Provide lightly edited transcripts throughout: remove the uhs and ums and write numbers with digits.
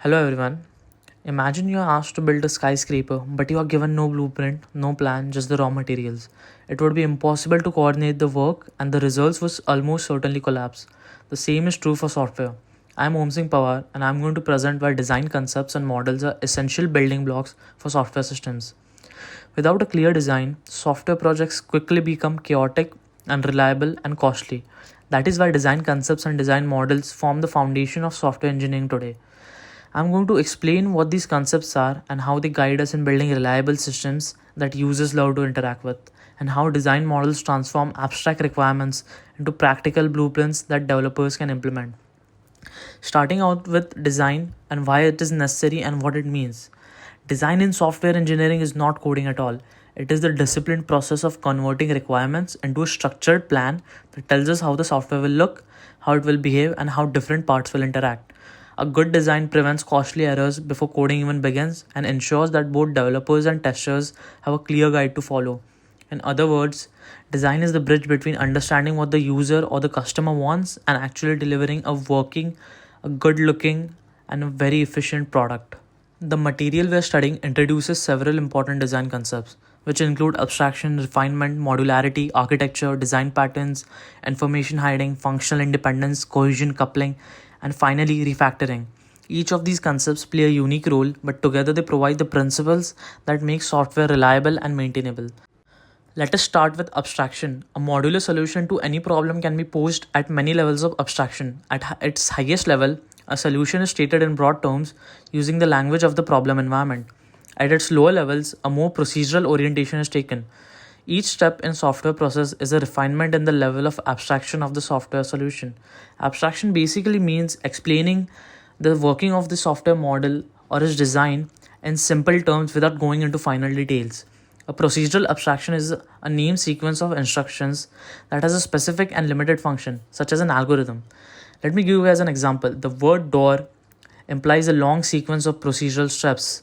Hello everyone. Imagine you are asked to build a skyscraper, but you are given no blueprint, no plan, just the raw materials. It would be impossible to coordinate the work, and the results would almost certainly collapse. The same is true for software. I am Om Singh Pawar, and I am going to present why design concepts and models are essential building blocks for software systems. Without a clear design, software projects quickly become chaotic, unreliable, and costly. That is why design concepts and design models form the foundation of software engineering today. I'm going to explain what these concepts are and how they guide us in building reliable systems that users love to interact with, and how design models transform abstract requirements into practical blueprints that developers can implement. Starting out with design and why it is necessary and what it means. Design in software engineering is not coding at all. It is the disciplined process of converting requirements into a structured plan that tells us how the software will look, how it will behave, and how different parts will interact. A good design prevents costly errors before coding even begins and ensures that both developers and testers have a clear guide to follow. In other words, design is the bridge between understanding what the user or the customer wants and actually delivering a working, a good looking, and a very efficient product. The material we are studying introduces several important design concepts, which include abstraction, refinement, modularity, architecture, design patterns, information hiding, functional independence, cohesion coupling, and finally refactoring. Each of these concepts play a unique role, but together they provide the principles that make software reliable and maintainable. Let us start with abstraction. A modular solution to any problem can be posed at many levels of abstraction. At its highest level, a solution is stated in broad terms using the language of the problem environment. At its lower levels, a more procedural orientation is taken. Each step in software process is a refinement in the level of abstraction of the software solution. Abstraction basically means explaining the working of the software model or its design in simple terms without going into final details. A procedural abstraction is a name sequence of instructions that has a specific and limited function, such as an algorithm. Let me give you as an example. The word door implies a long sequence of procedural steps.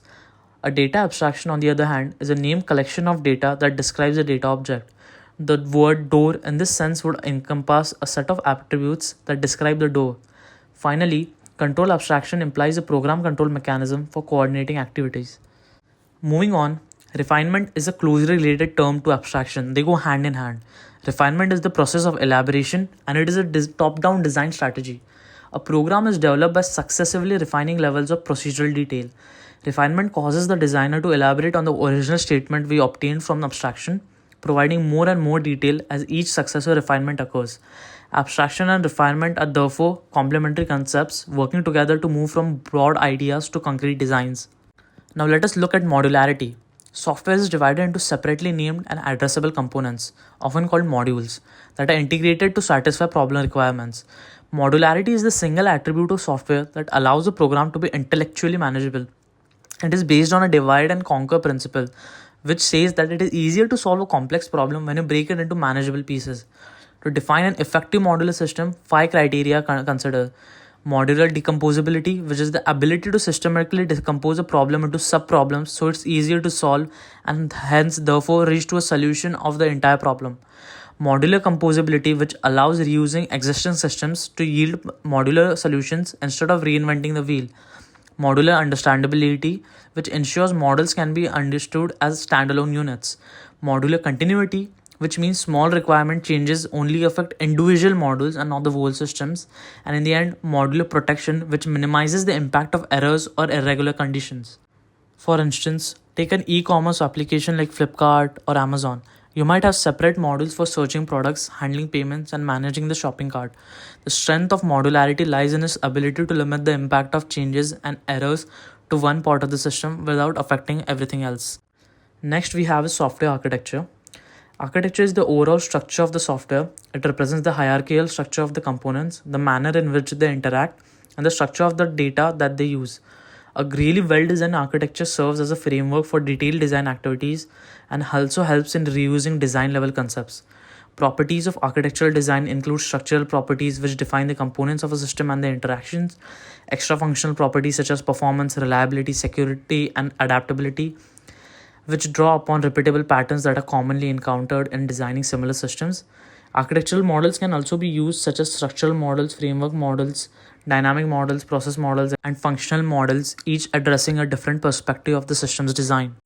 A data abstraction, on the other hand, is a named collection of data that describes a data object. The word door, in this sense, would encompass a set of attributes that describe the door. Finally, control abstraction implies a program control mechanism for coordinating activities. Moving on, refinement is a closely related term to abstraction. They go hand in hand. Refinement is the process of elaboration and it is a top down design strategy. A program is developed by successively refining levels of procedural detail. Refinement causes the designer to elaborate on the original statement we obtained from abstraction, providing more and more detail as each successive refinement occurs. Abstraction and refinement are therefore complementary concepts working together to move from broad ideas to concrete designs. Now let us look at modularity. Software is divided into separately named and addressable components, often called modules, that are integrated to satisfy problem requirements. Modularity is the single attribute of software that allows a program to be intellectually manageable. It is based on a divide and conquer principle, which says that it is easier to solve a complex problem when you break it into manageable pieces. To define an effective modular system, five criteria consider: modular decomposability, which is the ability to systematically decompose a problem into sub-problems so it's easier to solve and hence therefore reach to a solution of the entire problem. Modular composability, which allows reusing existing systems to yield modular solutions instead of reinventing the wheel. Modular understandability, which ensures models can be understood as standalone units. Modular continuity, which means small requirement changes only affect individual models and not the whole systems. And in the end, modular protection, which minimizes the impact of errors or irregular conditions. For instance, take an e-commerce application like Flipkart or Amazon. You might have separate modules for searching products, handling payments, and managing the shopping cart. The strength of modularity lies in its ability to limit the impact of changes and errors to one part of the system without affecting everything else. Next, we have a software architecture. Architecture is the overall structure of the software. It represents the hierarchical structure of the components, the manner in which they interact, and the structure of the data that they use. A really well-designed architecture serves as a framework for detailed design activities and also helps in reusing design-level concepts. Properties of architectural design include structural properties which define the components of a system and their interactions, extra functional properties such as performance, reliability, security, and adaptability, which draw upon repeatable patterns that are commonly encountered in designing similar systems. Architectural models can also be used, such as structural models, framework models, dynamic models, process models, and functional models, each addressing a different perspective of the system's design.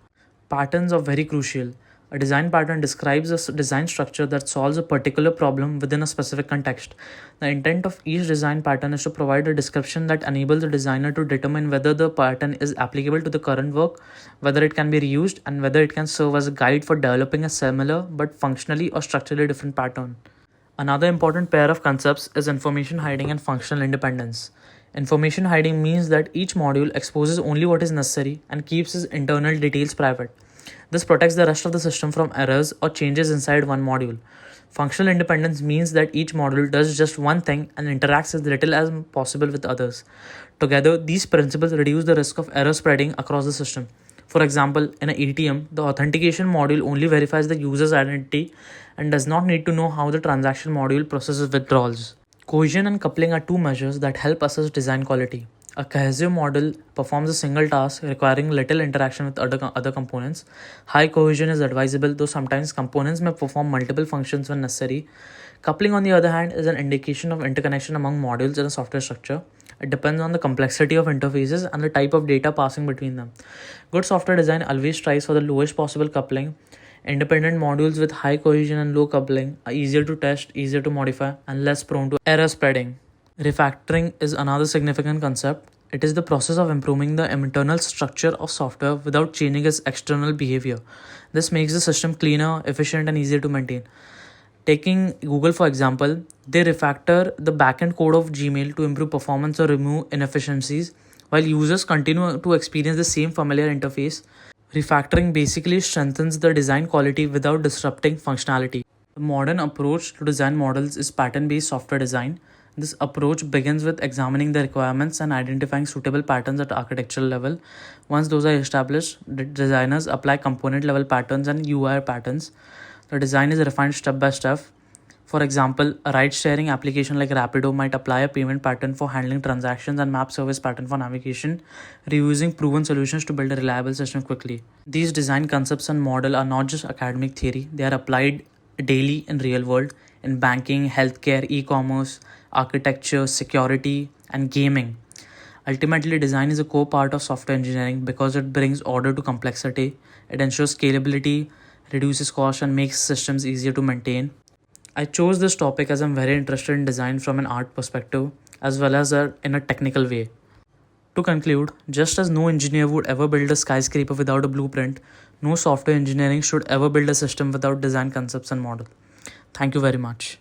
Patterns are very crucial. A design pattern describes a design structure that solves a particular problem within a specific context. The intent of each design pattern is to provide a description that enables the designer to determine whether the pattern is applicable to the current work, whether it can be reused, and whether it can serve as a guide for developing a similar but functionally or structurally different pattern. Another important pair of concepts is information hiding and functional independence. Information hiding means that each module exposes only what is necessary and keeps its internal details private. This protects the rest of the system from errors or changes inside one module. Functional independence means that each module does just one thing and interacts as little as possible with others. Together, these principles reduce the risk of error spreading across the system. For example, in an ATM, the authentication module only verifies the user's identity and does not need to know how the transaction module processes withdrawals. Cohesion and coupling are two measures that help assess design quality. A cohesive model performs a single task requiring little interaction with other components. High cohesion is advisable, though sometimes components may perform multiple functions when necessary. Coupling, on the other hand, is an indication of interconnection among modules in a software structure. It depends on the complexity of interfaces and the type of data passing between them. Good software design always strives for the lowest possible coupling. Independent modules with high cohesion and low coupling are easier to test, easier to modify, and less prone to error spreading. Refactoring is another significant concept. It is the process of improving the internal structure of software without changing its external behavior. This makes the system cleaner, efficient, and easier to maintain. Taking Google for example, they refactor the backend code of Gmail to improve performance or remove inefficiencies, while users continue to experience the same familiar interface. Refactoring basically strengthens the design quality without disrupting functionality. The modern approach to design models is pattern-based software design. This approach begins with examining the requirements and identifying suitable patterns at architectural level. Once those are established, the designers apply component level patterns and UI patterns. The design is refined step by step. For example, a ride-sharing application like Rapido might apply a payment pattern for handling transactions and map service pattern for navigation, reusing proven solutions to build a reliable system quickly. These design concepts and model are not just academic theory, they are applied daily in real world in banking, healthcare, e-commerce, architecture, security, and gaming. Ultimately, design is a core part of software engineering because it brings order to complexity, it ensures scalability, reduces cost, and makes systems easier to maintain. I chose this topic as I'm very interested in design from an art perspective as well as in a technical way. To conclude, just as no engineer would ever build a skyscraper without a blueprint, no software engineering should ever build a system without design concepts and model. Thank you very much.